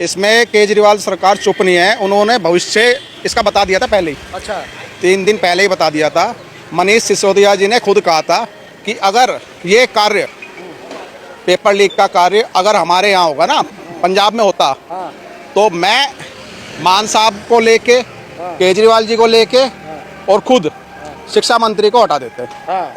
इसमें केजरीवाल सरकार चुप नहीं है, उन्होंने भविष्य इसका बता दिया था पहले ही। अच्छा। 3 दिन पहले ही बता दिया था। मनीष सिसोदिया जी ने खुद कहा था कि अगर ये कार्य, पेपर लीक का कार्य अगर हमारे यहाँ होगा ना, पंजाब में होता, तो मैं मान साहब को लेके, केजरीवाल जी को लेके और खुद शिक्षा मंत्री को हटा देते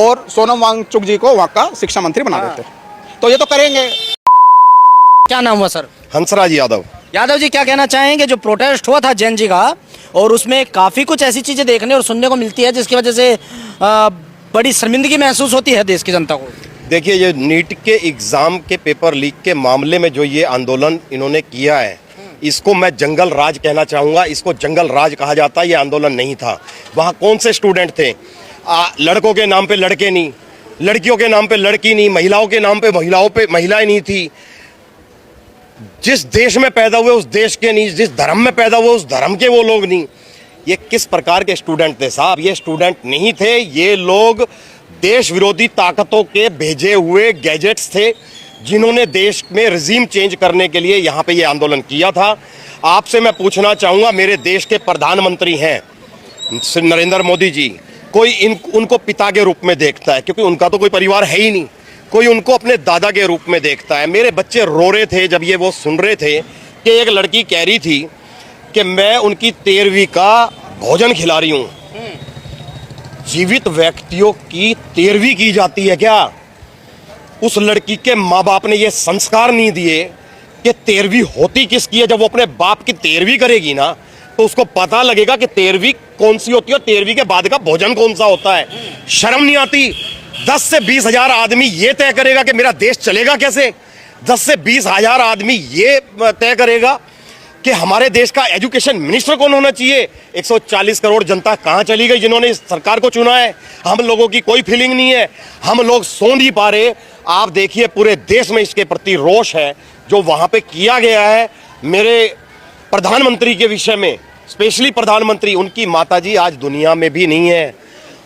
और सोनम वांगचुक जी को वहाँ का शिक्षा मंत्री बना देते। तो ये तो करेंगे। क्या नाम हुआ सर? हंसराज यादव। यादव जी, क्या कहना चाहेंगे? जो प्रोटेस्ट हुआ था जैन जी का, और उसमें काफ़ी कुछ ऐसी चीज़ें देखने और सुनने को मिलती है जिसकी वजह से बड़ी शर्मिंदगी महसूस होती है देश की जनता को। देखिए, ये नीट के एग्ज़ाम के पेपर लीक के मामले में जो ये आंदोलन इन्होंने किया है, इसको मैं जंगल राज कहना चाहूँगा। इसको जंगल राज कहा जाता है, ये आंदोलन नहीं था। वहाँ कौन से स्टूडेंट थे? लड़कों के नाम पे लड़के नहीं, लड़कियों के नाम पे लड़की नहीं, महिलाओं के नाम पे महिलाएं नहीं थी। जिस देश में पैदा हुए उस देश के नहीं, जिस धर्म में पैदा हुए उस धर्म के वो लोग नहीं। ये किस प्रकार के स्टूडेंट थे साहब? ये स्टूडेंट नहीं थे, ये लोग देश विरोधी ताकतों के भेजे हुए गैजेट्स थे, जिन्होंने देश में रिजीम चेंज करने के लिए यहाँ पे ये आंदोलन किया था। आपसे मैं पूछना चाहूँगा, मेरे देश के प्रधानमंत्री हैं नरेंद्र मोदी जी, कोई उनको पिता के रूप में देखता है? क्योंकि उनका तो कोई परिवार है ही नहीं। कोई उनको अपने दादा के रूप में देखता है? मेरे बच्चे रो रहे थे जब ये वो सुन रहे थे कि एक लड़की कह रही थी कि मैं उनकी 13वीं का भोजन खिला रही हूँ। जीवित व्यक्तियों की 13वीं की जाती है क्या? उस लड़की के माँ बाप ने ये संस्कार नहीं दिए कि 13वीं होती किसकी है। जब वो अपने बाप की 13वीं करेगी ना, तो उसको पता लगेगा कि 13वीं कौन सी होती है और 13वीं के बाद का भोजन कौन सा होता है। शर्म नहीं आती? 10 से 20 हजार आदमी ये तय करेगा कि मेरा देश चलेगा कैसे? 10 से 20 हजार आदमी ये तय करेगा कि हमारे देश का एजुकेशन मिनिस्टर कौन होना चाहिए। 140 करोड़ जनता कहाँ चली गई जिन्होंने इस सरकार को चुना है? हम लोगों की कोई फीलिंग नहीं है, हम लोग सो नहीं पा रहे। आप देखिए, पूरे देश में इसके प्रति रोष है जो वहाँ पे किया गया है। मेरे प्रधानमंत्री के विषय में, स्पेशली प्रधानमंत्री, उनकी माताजी आज दुनिया में भी नहीं है।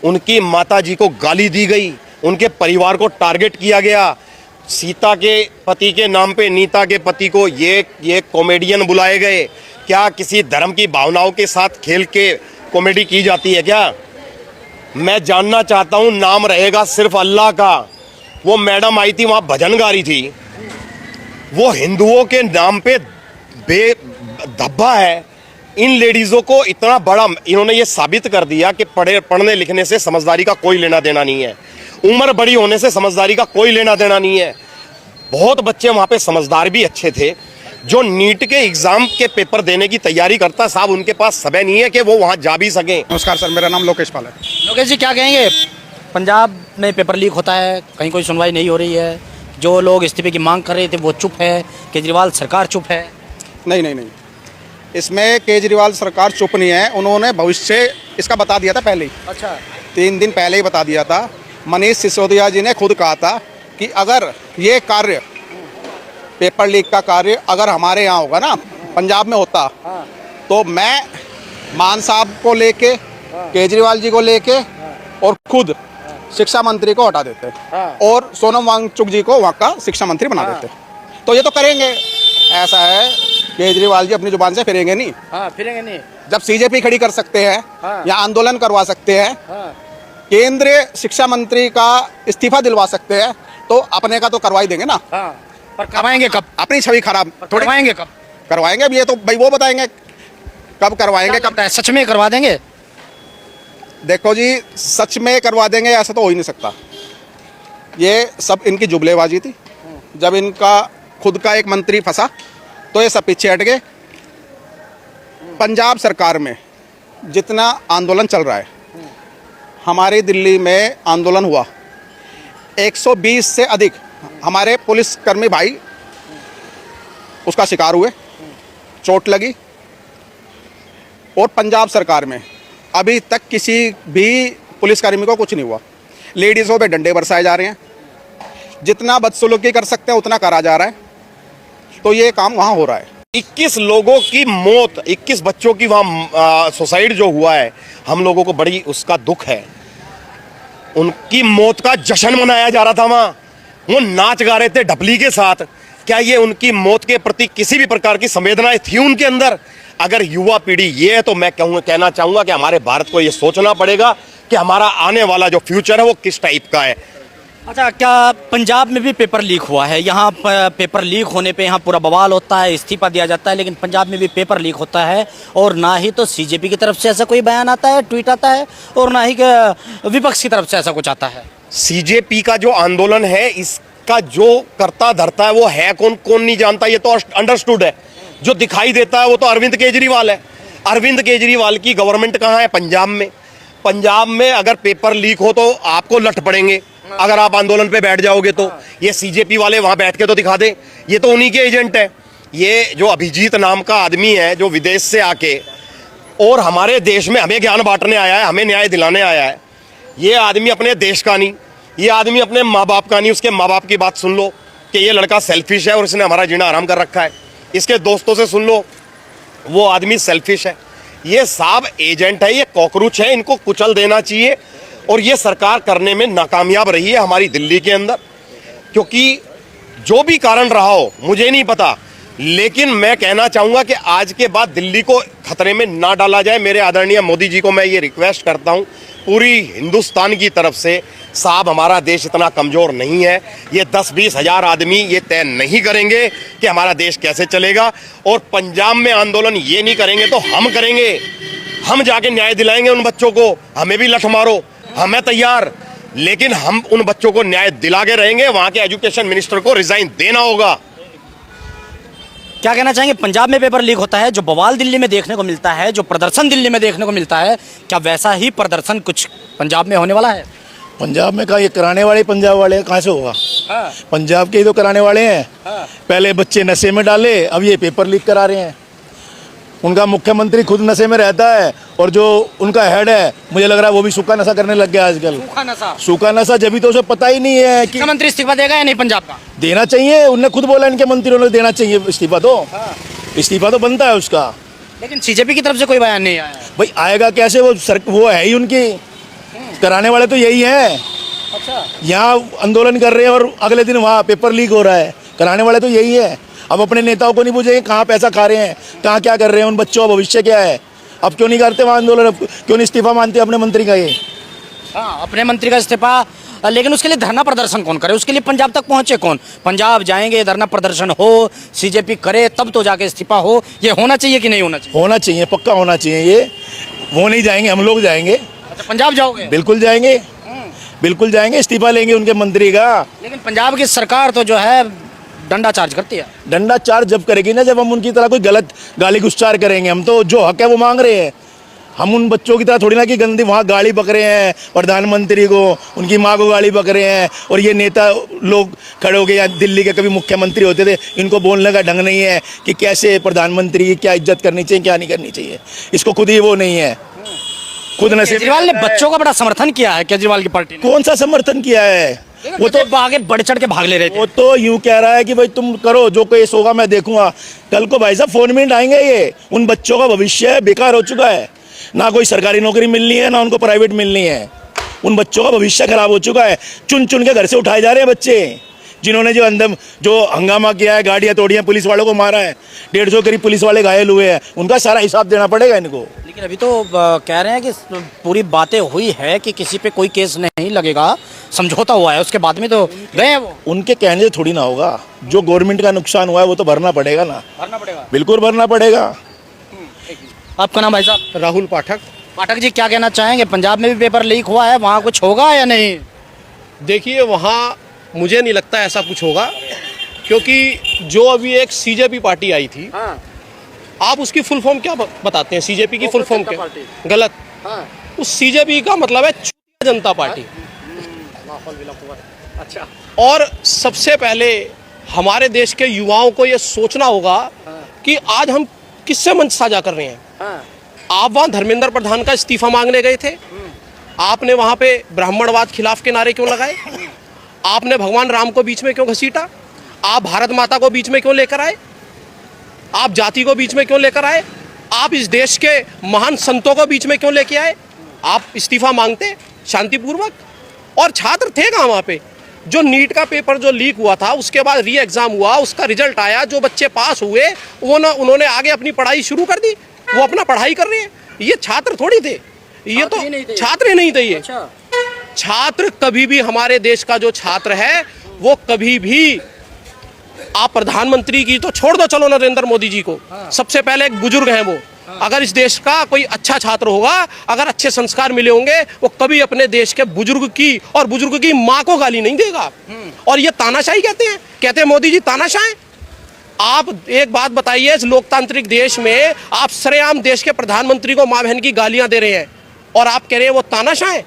उनकी माताजी को गाली दी गई, उनके परिवार को टारगेट किया गया। सीता के पति के नाम पे नीता के पति को ये कॉमेडियन बुलाए गए। क्या किसी धर्म की भावनाओं के साथ खेल के कॉमेडी की जाती है क्या? मैं जानना चाहता हूँ, नाम रहेगा सिर्फ अल्लाह का। वो मैडम आई थी, वहाँ भजन गा रही थी, वो हिंदुओं के नाम पे धब्बा है। इन लेडीज़ों को इतना बड़ा इन्होंने ये साबित कर दिया कि पढ़ने लिखने से समझदारी का कोई लेना देना नहीं है, उम्र बड़ी होने से समझदारी का कोई लेना देना नहीं है। बहुत बच्चे वहाँ पे समझदार भी अच्छे थे। जो नीट के एग्जाम के पेपर देने की तैयारी करता साहब, उनके पास समय नहीं है कि वो वहाँ जा भी सकें। नमस्कार सर, मेरा नाम लोकेश पाल है। लोकेश जी, क्या कहेंगे? पंजाब में पेपर लीक होता है, कहीं कोई सुनवाई नहीं हो रही है, जो लोग इस्तीफे की मांग कर रहे थे वो चुप है, केजरीवाल सरकार चुप है। नहीं, इसमें केजरीवाल सरकार चुप नहीं है, उन्होंने भविष्य इसका बता दिया था पहले ही। अच्छा। 3 दिन पहले ही बता दिया था। मनीष सिसोदिया जी ने खुद कहा था कि अगर ये कार्य, पेपर लीक का कार्य अगर हमारे यहाँ होगा ना, पंजाब में होता, तो मैं मान साहब को लेके, केजरीवाल जी को लेके और खुद शिक्षा मंत्री को हटा देते और सोनम वांगचुक जी को वहाँ का शिक्षा मंत्री बना देते। तो ये तो करेंगे। ऐसा है, केजरीवाल जी अपनी जुबान से फिरेंगे नहीं। फिरेंगे नहीं। जब सीजेपी खड़ी कर सकते हैं या आंदोलन करवा सकते हैं, केंद्रीय शिक्षा मंत्री का इस्तीफा दिलवा सकते हैं, तो अपने का तो करवा ही देंगे ना। पर करवाएंगे कब? अपनी छवि खराब थोड़ी करवाएंगे कब? करवाएंगे। अब ये तो भाई वो बताएंगे कब करवाएंगे। कब सच में करवा देंगे? देखो जी, सच में करवा देंगे ऐसा तो हो ही नहीं सकता। ये सब इनकी जुमलेबाजी थी। जब इनका खुद का एक मंत्री फंसा तो ये सब पीछे हट गए। पंजाब सरकार में जितना आंदोलन चल रहा है, हमारी दिल्ली में आंदोलन हुआ, 120 से अधिक हमारे पुलिसकर्मी भाई उसका शिकार हुए, चोट लगी। और पंजाब सरकार में अभी तक किसी भी पुलिसकर्मी को कुछ नहीं हुआ। लेडीज़ों पे डंडे बरसाए जा रहे हैं, जितना बदसलूकी कर सकते हैं उतना करा जा रहा है। तो ये काम वहाँ हो रहा है। 21 लोगों की मौत, 21 बच्चों की वहाँ सुसाइड जो हुआ है, हम लोगों को बड़ी उसका दुख है। उनकी मौत का जश्न मनाया जा रहा था वहाँ, वो नाच गा रहे थे ढपली के साथ क्या ये उनकी मौत के प्रति किसी भी प्रकार की संवेदनाएं थी उनके अंदर? अगर युवा पीढ़ी ये है तो मैं कहना चाहूंगा कि हमारे भारत को ये सोचना पड़ेगा कि हमारा आने वाला जो फ्यूचर है वो किस टाइप का है। अच्छा, क्या पंजाब में भी पेपर लीक हुआ है? यहाँ पेपर लीक होने पे यहाँ पूरा बवाल होता है, इस्तीफा दिया जाता है, लेकिन पंजाब में भी पेपर लीक होता है और ना ही तो सीजेपी की तरफ से ऐसा कोई बयान आता है, ट्वीट आता है, और ना ही विपक्ष की तरफ से ऐसा कुछ आता है। सीजेपी का जो आंदोलन है इसका जो करता धरता है वो है कौन, कौन नहीं जानता, ये तो अंडरस्टूड है। जो दिखाई देता है वो तो अरविंद केजरीवाल है। अरविंद केजरीवाल की गवर्नमेंट कहाँ है? पंजाब में। पंजाब में अगर पेपर लीक हो तो आपको लट पड़ेंगे अगर आप आंदोलन पे बैठ जाओगे तो। ये सीजेपी वाले वहां बैठ के तो दिखा दें, ये तो उन्हीं के एजेंट है। ये जो अभिजीत नाम का आदमी है जो विदेश से आके और हमारे देश में हमें ज्ञान बांटने आया है, हमें न्याय दिलाने आया है, ये आदमी अपने देश का नहीं, ये आदमी अपने माँ बाप का नहीं। उसके माँ बाप की बात सुन लो कि ये लड़का सेल्फिश है और इसने हमारा जीना आराम कर रखा है। इसके दोस्तों से सुन लो, वो आदमी सेल्फिश है। ये सब एजेंट है, ये कॉकरोच है, इनको कुचल देना चाहिए। और ये सरकार करने में नाकामयाब रही है हमारी दिल्ली के अंदर, क्योंकि जो भी कारण रहा हो मुझे नहीं पता, लेकिन मैं कहना चाहूंगा कि आज के बाद दिल्ली को खतरे में ना डाला जाए। मेरे आदरणीय मोदी जी को मैं ये रिक्वेस्ट करता हूं पूरी हिंदुस्तान की तरफ से, साहब हमारा देश इतना कमजोर नहीं है। ये 10-20 हजार आदमी ये तय नहीं करेंगे कि हमारा देश कैसे चलेगा। और पंजाब में आंदोलन ये नहीं करेंगे तो हम करेंगे। हम जाके न्याय दिलाएंगे उन बच्चों को, हमें भी लठ मारो, हमें तैयार, लेकिन हम उन बच्चों को न्याय दिला के रहेंगे। वहां के एजुकेशन मिनिस्टर को रिजाइन देना होगा। क्या कहना चाहेंगे? पंजाब में पेपर लीक होता है, जो बवाल दिल्ली में देखने को मिलता है, जो प्रदर्शन दिल्ली में देखने को मिलता है, क्या वैसा ही प्रदर्शन कुछ पंजाब में होने वाला है? पंजाब में कहा ये कराने वाले पंजाब वाले कहाँ से होगा? हाँ। पंजाब के ही तो कराने वाले हैं। हाँ। पहले बच्चे नशे में डाले, अब ये पेपर लीक करा रहे हैं। उनका मुख्यमंत्री खुद नशे में रहता है और जो उनका हेड है मुझे लग रहा है वो भी सूखा नशा करने लग गया आजकल। सूखा नशा जब भी तो उसे पता ही नहीं है कि मुख्यमंत्री इस्तीफा देगा या नहीं पंजाब का? देना चाहिए, उनने खुद बोला इनके मंत्रियों ने देना चाहिए इस्तीफा तो। हाँ। इस्तीफा तो बनता है उसका, लेकिन सीजेपी की तरफ से कोई बयान नहीं आया है। भाई आएगा कैसे? वो है ही उनकी, कराने वाले तो यही है। अच्छा, यहाँ आंदोलन कर रहे हैं और अगले दिन वहाँ पेपर लीक हो रहा है। कराने वाले तो यही है। अब अपने नेताओं को नहीं पूछेंगे कहाँ पैसा खा रहे हैं, कहाँ क्या कर रहे हैं, उन बच्चों का भविष्य क्या है। अब क्यों नहीं करते वहाँ आंदोलन? क्यों नहीं इस्तीफा मानते अपने मंत्री का? ये हाँ, अपने मंत्री का इस्तीफा, लेकिन उसके लिए धरना प्रदर्शन कौन करे? उसके लिए पंजाब तक पहुंचे कौन? पंजाब जाएंगे, धरना प्रदर्शन हो, सीजेपी करे, तब तो जाके इस्तीफा हो। ये होना चाहिए कि नहीं होना चाहिए? होना चाहिए, पक्का होना चाहिए ये। वो नहीं जाएंगे, हम लोग जाएंगे। अच्छा, पंजाब जाओगे? बिल्कुल जाएंगे, बिल्कुल जाएंगे, इस्तीफा लेंगे उनके मंत्री का। लेकिन पंजाब की सरकार तो जो है डंडा चार्ज करती है। डंडा चार्ज जब करेगी ना, जब हम उनकी तरह कोई गलत गाली गुस्तार करेंगे। हम तो जो हक है वो मांग रहे हैं। हम उन बच्चों की तरह थोड़ी ना कि गंदी वहाँ गाली बक रहे हैं, प्रधानमंत्री को, उनकी माँ को गाली बक रहे हैं। और ये नेता लोग खड़े हो गए, या दिल्ली के कभी मुख्यमंत्री होते थे, इनको बोलने का ढंग नहीं है कि कैसे प्रधानमंत्री की क्या इज्जत करनी चाहिए, क्या नहीं करनी चाहिए। इसको खुद ही वो नहीं है, खुद नशे। केजरीवाल ने बच्चों का बड़ा समर्थन किया है, केजरीवाल की पार्टी ने। कौन सा समर्थन किया है? वो तो आगे बढ़ चढ़ के भाग ले रहे थे। वो तो यूं कह रहा है कि भाई तुम करो, जो केस होगा मैं देखूंगा। कल को भाई साहब फोन में आएंगे। ये उन बच्चों का भविष्य बेकार हो चुका है, ना कोई सरकारी नौकरी मिलनी है, ना उनको प्राइवेट मिलनी है। उन बच्चों का भविष्य खराब हो चुका है। चुन चुन के घर से उठाए जा रहे हैं बच्चे, जिन्होंने जो अंदर जो हंगामा किया है, गाड़ियां तोड़ी, पुलिस वालों को मारा है, 150 करीब पुलिस वाले घायल हुए हैं। उनका सारा हिसाब देना पड़ेगा इनको। लेकिन अभी तो कह रहे हैं कि पूरी बातें हुई है कि किसी पे कोई केस नहीं लगेगा, समझौता हुआ है, उसके बाद में तो गए हैं वो। उनके कहने से थोड़ी ना होगा। जो गवर्नमेंट का नुकसान हुआ है वो तो भरना पड़ेगा ना। भरना पड़ेगा, बिल्कुल भरना पड़ेगा। आपका नाम भाई साहब? राहुल पाठक। पाठक जी, क्या कहना चाहेंगे? पंजाब में भी पेपर लीक हुआ है, वहाँ कुछ होगा या नहीं? देखिए, वहाँ मुझे नहीं लगता ऐसा कुछ होगा, क्योंकि जो अभी एक सीजेपी पार्टी आई थी, हाँ। आप उसकी फुल फॉर्म क्या बताते हैं? सीजेपी की फुल फॉर्म क्या? गलत। हाँ। उस सीजेपी का मतलब है चूतिया जनता पार्टी। अच्छा। और सबसे पहले हमारे देश के युवाओं को ये सोचना होगा कि आज हम किससे मंच साझा कर रहे हैं। हाँ। आप वहाँ धर्मेंद्र प्रधान का इस्तीफा मांगने गए थे, आपने वहाँ पे ब्राह्मणवाद खिलाफ के नारे क्यों लगाए? आपने भगवान राम को बीच में क्यों घसीटा? आप भारत माता को बीच में क्यों लेकर आए? आप जाति को बीच में क्यों लेकर आए? आप इस देश के महान संतों को बीच में क्यों लेके आए? आप इस्तीफा मांगते शांतिपूर्वक। और छात्र थे कहाँ वहाँ पे? जो नीट का पेपर जो लीक हुआ था, उसके बाद री एग्जाम हुआ, उसका रिजल्ट आया, जो बच्चे पास हुए उन्होंने आगे अपनी पढ़ाई शुरू कर दी, वो अपना पढ़ाई कर रहे हैं। ये छात्र थोड़ी थे, ये तो छात्र ही नहीं थे। ये छात्र कभी भी, हमारे देश का जो छात्र है वो कभी भी, आप प्रधानमंत्री की तो छोड़ दो, चलो नरेंद्र मोदी जी को, सबसे पहले एक बुजुर्ग हैं वो। अगर इस देश का कोई अच्छा छात्र होगा, अगर अच्छे संस्कार मिले होंगे, वो कभी अपने देश के बुजुर्ग की और बुजुर्ग की माँ को गाली नहीं देगा। और ये तानाशाही कहते हैं मोदी जी तानाशाह हैं। आप एक बात बताइए, इस लोकतांत्रिक देश में आप सरेआम देश के प्रधानमंत्री को माँ बहन की गालियां दे रहे हैं और आप कह रहे हैं वो तानाशाह हैं।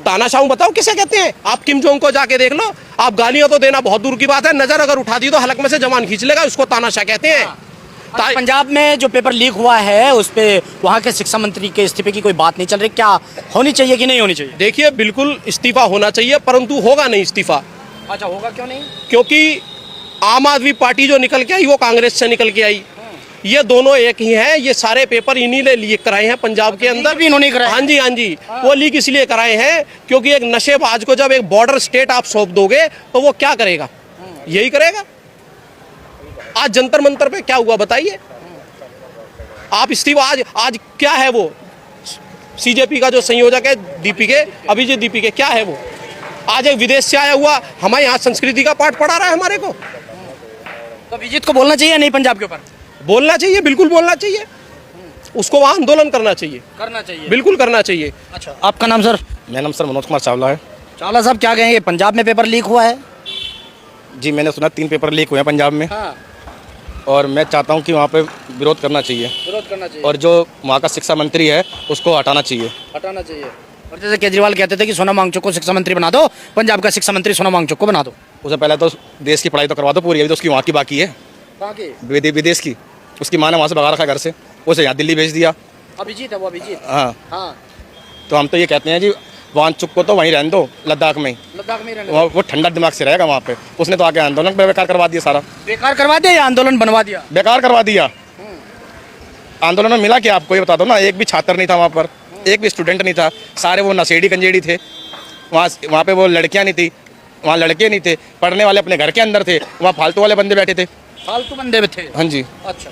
तानाशाह बताओ किसे कहते हैं? आप किम जोंग को जाके देख लो। आप गालियां तो देना बहुत दूर की बात है, नजर अगर उठा दी तो हलक में से जवान खींच लेगा, उसको तानाशाह कहते हैं। पंजाब में जो पेपर लीक हुआ है उस पे वहाँ के शिक्षा मंत्री के इस्तीफे की कोई बात नहीं चल रही, क्या होनी चाहिए कि नहीं होनी चाहिए? देखिए, बिल्कुल इस्तीफा होना चाहिए, परंतु होगा नहीं इस्तीफा। अच्छा, होगा क्यों नहीं? क्योंकि आम आदमी पार्टी जो निकल के आई वो कांग्रेस से निकल के आई, ये दोनों एक ही हैं। ये सारे पेपर इन्हीं ने लीक कराए हैं पंजाब के अंदर भी इन्होंने कराए। हाँ जी, वो लीक इसलिए कराए हैं क्योंकि एक नशेबाज को जब एक बॉर्डर स्टेट आप सौंप दोगे तो वो क्या करेगा? यही करेगा। आज जंतर मंतर पे क्या हुआ बताइए आप? इस्तीफा आज क्या है? वो सीजेपी का जो संयोजक है अभिजीत दीपीके क्या है वो? आज एक विदेश से आया हुआ हमारे यहाँ संस्कृति का पाठ पढ़ा रहा है हमारे को। तो अभिजीत को बोलना चाहिए नहीं पंजाब के ऊपर? बोलना चाहिए, बिल्कुल बोलना चाहिए। उसको वहाँ आंदोलन करना चाहिए, बिल्कुल करना चाहिए। अच्छा, आपका नाम सर? मेरा नाम सर मनोज कुमार चावला है। चावला साहब, क्या कहेंगे, पंजाब में पेपर लीक हुआ है? जी, मैंने सुना 3 पेपर लीक हुए हैं पंजाब में। हाँ। और मैं चाहता हूं कि वहां पे विरोध करना चाहिए। और जो वहां का शिक्षा मंत्री है उसको हटाना चाहिए। और जैसे केजरीवाल कहते थे कि सोनम वांगचुक को शिक्षा मंत्री बना दो, पंजाब का शिक्षा मंत्री सोनम वांगचुक को बना दो। उसे पहले तो देश की पढ़ाई तो करवा दो पूरी, अभी तो उसकी वहाँ की बाकी है, विदेश की। उसकी माँ ने वहाँ से भगा रखा घर से, उसे यहाँ दिल्ली भेज दिया। अभिजीत है वो, अभिजीत। हाँ। तो हम तो ये कहते हैं जी वांगचुक को तो वहीं रहने दो, लद्दाख में रहने। वो ठंडा दिमाग से रहेगा वहाँ पे। उसने तो आके आंदोलन बेकार करवा दिया, सारा बेकार करवा दिया या आंदोलन बनवा दिया? बेकार करवा दिया। आंदोलन में मिला क्या आपको ये बता दो ना। एक भी छात्र नहीं था वहाँ पर, एक भी स्टूडेंट नहीं था, सारे वो नशेड़ी कंजेड़ी थे। वहाँ पे वो लड़कियाँ नहीं थी, वहाँ लड़के नहीं थे, पढ़ने वाले अपने घर के अंदर थे, वहाँ फालतू वाले बंदे बैठे थे। फालतू बंदे थे? हाँ जी। अच्छा।